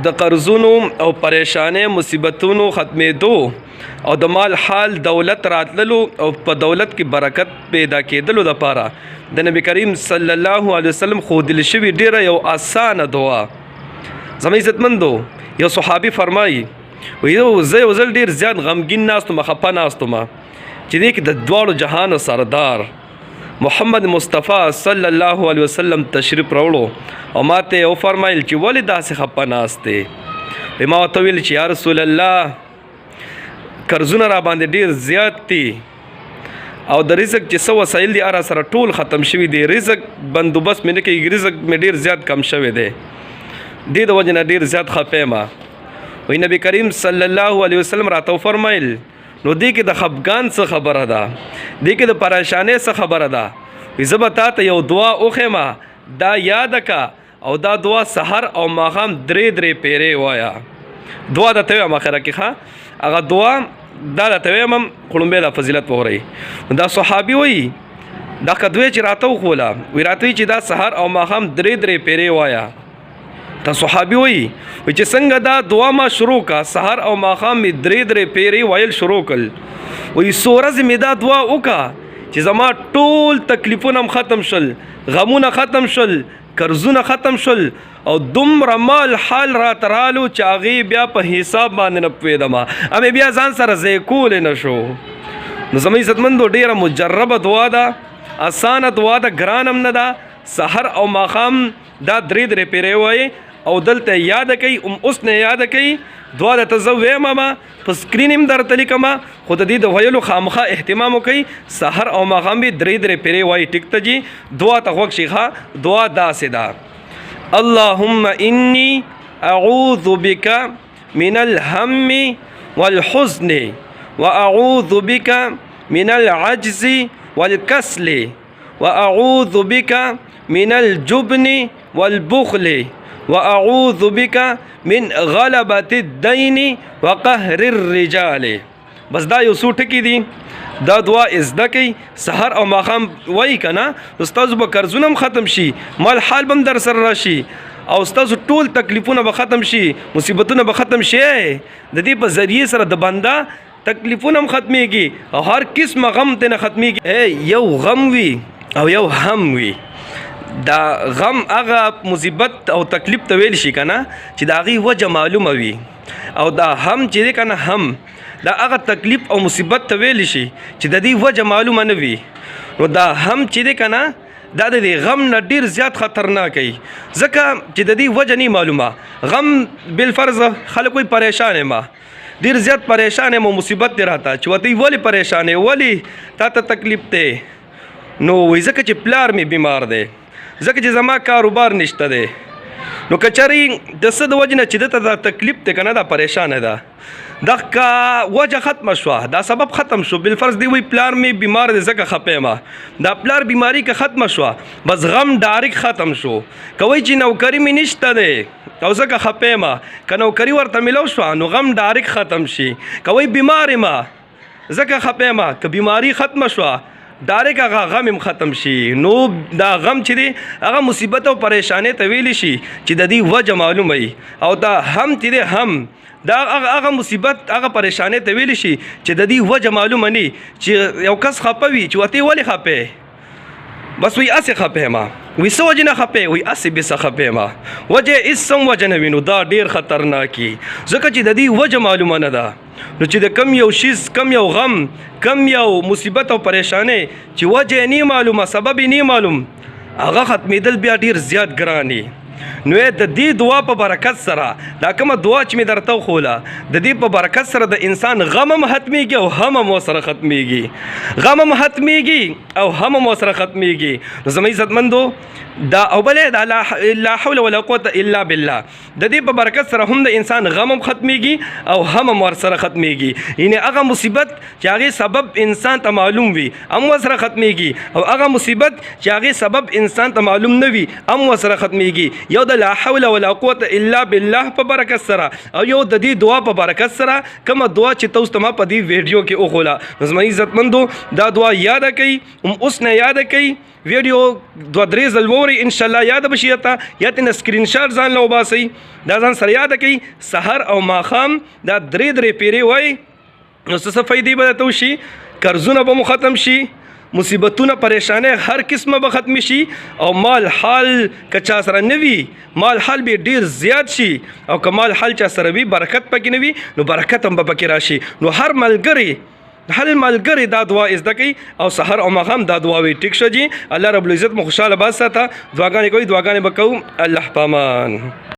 د قرضونو او پریشانې مصیبتونو ختمېدو او د مال حال دولت راتللو او په دولت کې برکت پیدا کېدلو دپاره د نبی کریم صلی الله علیه وسلم ښودل شوي ډیره یو اسانه دعا. زما عزتمندو یو صحابي فرمایي زه یو ځل ډېر زیات غمګین ناستم خفه ناستم چې دې کې د دواړو جهانو سردار محمد مصطفی صلی الله علیه وسلم تشریف راوړو او ما ته یې وفرمایل چې ولې داسې خفه ناست دی؟ ما ورته ویل چې یا رسول الله قرضونه را باندې ډېر زیات دي او د رزق چې څه وسایل دي هغه سره ټول ختم شوي دي، رزق بندوبست مې نه کېږي، رزق مې ډېر زیات کم شوی دی، دې د وجې نه ډېر زیات خفه یم. وایي نبی کریم صلی الله علیه وسلم راته وفرمایل نو دې کې د خفګان څه خبره ده، دې کې د پریشانۍ څه خبره ده؟ وایي زه به تا ته یو دعا وښیم، دا یاده که او دا دعا سحر او ماښام درې پیرې وایه. دعا درته ویم اخره کې ښه، هغه دعا دا درته ویم خړومبی دا فضیلت وګورئ. دا صحابي وایي دا کدوی چې راته وښوله وایي راته وایي چې دا سحر او ماښام درې پیرې وایه. دا صحابي وایي چې څنګه دا دعا ما شروع کا سحر او ماښام مې درې پیرې ویل شروع کړل، وایي څو ورځې مې دا دعا وکړه چې زما ټول تکلیفونه هم ختم شول، غمونه ختم شول، قرضونه ختم شول او دومره مال حال راته رالو چې هغې بیا په حساب باندې نه پوهېدم، همې بیا ځان سره ځای کولی نه شو. نو زما عزتمندو ډېره مجربه دعا ده، اسانه دعا ده، ګران هم نه ده. سحر او ماښام دا درې پیرې وایي او دلته یاد کوي، اوس نه یاد کوي دعا درته زه ویم ما په سکرین هم درته لیکم، خو د دې د ویلو خامخا اهتمام وکئ. سحر او ماښام به درې پیرې وایي، ټیک ته جي دعا ته غوږ شي ښه. دعا داسې ده: اللهم انی اعوذ بک من الهم والحزن واعوذ بک من العجز والکسل واعوذ بک من الجبن والبخل واعوذ بک من غلبة الدین وقهر الرجال. بس دا یو څو ټکي دي، دا دعا زده کئ، سحر او ماښام وایي که نه نو ستاسو به قرضونه هم ختم شي، مال حال به هم در سره راشي او ستاسو ټول تکلیفونه به ختم شي، مصیبتونه به ختم شي. د دې په ذریعې سره د بنده تکلیفونه هم ختمیږي او هر قسمه غم ته نه ختمیږي. یو غم وي او یو هم وي. دا غم هغه مصیبت او تکلیف ته ویل شي که نه چې د هغې وجه معلومه وي، او دا هم چې دی که نه هم دا هغه تکلیف او مصیبت ته ویل شي چې د دې وجه معلومه نه وي. نو دا هم چې دی که نه دا د دې غم نه ډېر زیات خطرناک وي، ځکه چې د دې وجه نه معلومه. غم بالفرض خلک وایي پریشان یم، ډېر زیات پریشان یم او مصیبت دی راته، چې ورته ولې پریشان یې، ولې تا ته تکلیف دی؟ نو وایي ځکه چې پلار مې بیمار دی، ځکه چې زما کاروبار نشته دی. نو که چېرې د څه د وجې نه چې ده ته دا تکلیف دی که نه دا پریشانه ده، دا که وجه ختمه شوه، دا سبب ختم شو، بالفرض دی وایي پلار مې بیمار دی ځکه خفه یم، دا پلار بیماري که ختمه شوه بس غم ډایرک ختم شو. که وایي چې نوکري مې نشته دی او ځکه خفه یم، که نوکري ورته میلاو شوه نو غم ډایرک ختم شي. که وایي بیمار یم ځکه خفه یم، که بیماري ختمه شوه ډایرک هغه غم هم ختم شي. نو دا غم چې دی هغه مصیبت او پریشانۍ ته ویلی شي چې د دې وجه معلومه وي، او دا هم چې دی هم دا هغه مصیبت هغه پریشانۍ ته ویلی شي چې د دې وجه معلومه نه چې یو کس خفه وي چې ورته ولې خفه؟ بس وایي هسې خفه یم. وایي څه وجې نه خفه؟ وایي هسې بېڅه خفه یم، وجه هېڅ هم وجه نه وي. نو دا ډېر خطرناک وي ځکه چې د دې وجه معلومه نه ده. نو چې د کم یو شیز، کم یو غم، کم یو مصیبت او پریشانۍ چې وجه یې نه معلومه، سبب یې نه معلوم، هغه ختمېدل بیا ډېر زیات ګران وي. نو د دې دعا په برکت سره، دا کومه دعا چې مې درته وښوله، د دې په برکت سره د انسان غم هم ختمېږي او هم هم ورسره ختمېږي، غم هم ختمېږي او هم هم ورسره ختمېږي. نو زما عزتمندو دا او بلې دا لا حول ولا قوة الا بالله، د دې په برکت سره هم د انسان غم هم ختمېږي او هم هم ورسره ختمېږي. یعنې هغه مصیبت چې هغې سبب انسان ته معلوم وي هم ورسره ختمېږي، او هغه مصیبت چې هغې سبب انسان ته معلوم نه وي هم ورسره ختمېږي. یو د لا حول ولا قوت الا بالله په برکت سره او یو د دې دعا په برکت سره کومه دعا چې تاسو ته ما په دې ویډیو کې وخوله زما عزتمندو دا دعا یاد کړئ اوس نه یاد کړئ ویډیو 2-3 ځل ووري ان شاء الله یاد بشي ته یا تن سکرین شاټ ځان له وباسئ دا ځان سره یاد کړئ سحر او ماښام دا 3 پیری وای نو څه فائدې به ته وشي قرضونه به مو ختم شي مصیبتونه پریشانه هر قسمه به ختم شي او مال حال کچا سره نوي مال حال به ډیر زیات شي او کمال حال چا سره وي برکت پکې نوي نو برکت هم به پکې راشي نو هر ملګری دا دعا زده کوي او سحر او ماښام دا دعا وي ټیک شو جی الله رب العزت مو خوشاله باز ساته دعاګانې کوي دعاګانې به کوو الله پامان